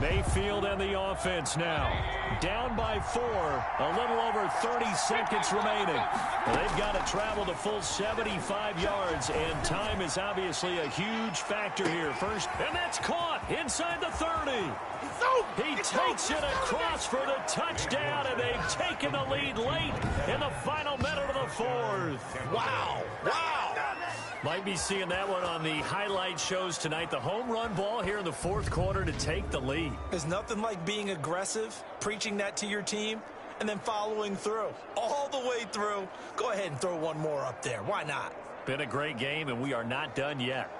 Mayfield and the offense now. Down by 4, a little over 30 seconds remaining. They've got to travel the full 75 yards, and time is obviously a huge factor here. First, and that's caught inside the 30. He takes it across for the touchdown, and they've taken the lead late in the final minute of the 4th. Wow. Wow. Might be seeing that one on the highlight shows tonight. The home run ball here in the 4th quarter to take the lead. There's nothing like being aggressive, preaching that to your team, and then following through. All the way through. Go ahead and throw one more up there. Why not? Been a great game, and we are not done yet.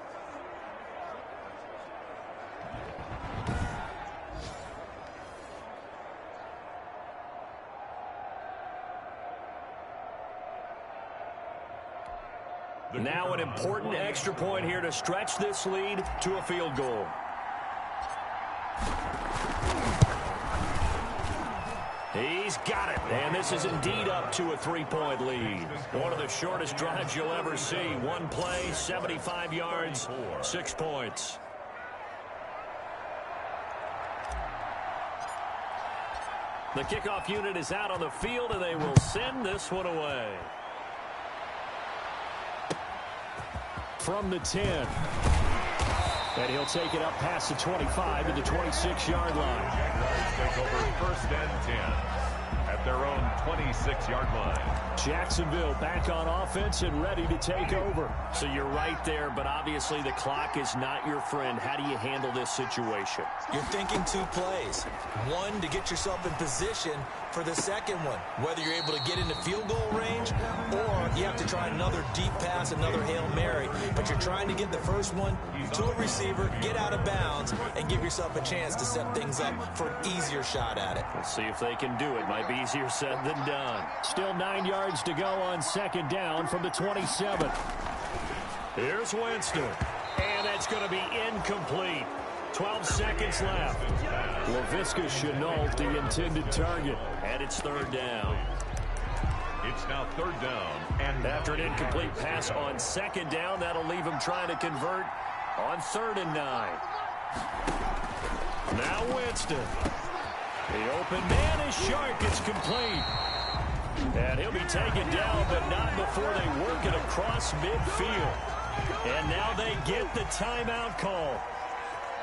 Now an important extra point here to stretch this lead to a field goal. He's got it, and this is indeed up to a 3-point lead. One of the shortest drives you'll ever see. One play, 75 yards, 6 points. The kickoff unit is out on the field, and they will send this one away. From the 10. And he'll take it up past the 25 to the 26-yard line. Jaguars take over 1st and 10 at their own 26-yard line. Jacksonville back on offense and ready to take over. So you're right there, but obviously the clock is not your friend. How do you handle this situation? You're thinking 2 plays. One, to get yourself in position for the second one, whether you're able to get into field goal range or you have to try another deep pass, another Hail Mary. But you're trying to get the first one to a receiver, get out of bounds, and give yourself a chance to set things up for an easier shot at it. We'll see if they can do it. Might be easier said than done. Still 9 yards to go on 2nd down from the 27. Here's Winston. And it's going to be incomplete. 12 seconds left. Laviska Shenault, the intended target. And it's 3rd down. It's now 3rd down. And after an incomplete pass on 2nd down, that'll leave him trying to convert on 3rd and 9. Now Winston. The open man is Shark. It's complete. And he'll be taken down, but not before they work it across midfield. And now they get the timeout call.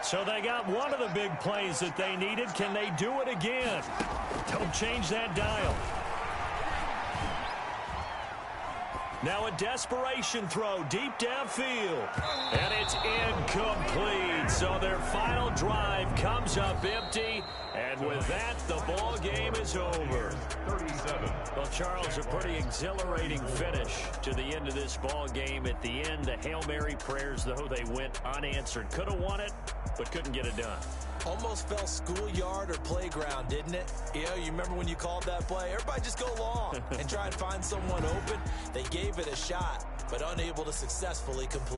So they got one of the big plays that they needed. Can they do it again? Don't change that dial. Now a desperation throw deep downfield. And it's incomplete. So their final drive comes up empty. And with that, the ball game is over. 37. Well, Charles, a pretty exhilarating finish to the end of this ball game. At the end, the Hail Mary prayers, though, they went unanswered. Could have won it, but couldn't get it done. Almost felt schoolyard or playground, didn't it? You know, you remember when you called that play? Everybody just go long and try and find someone open. They gave it a shot, but unable to successfully complete.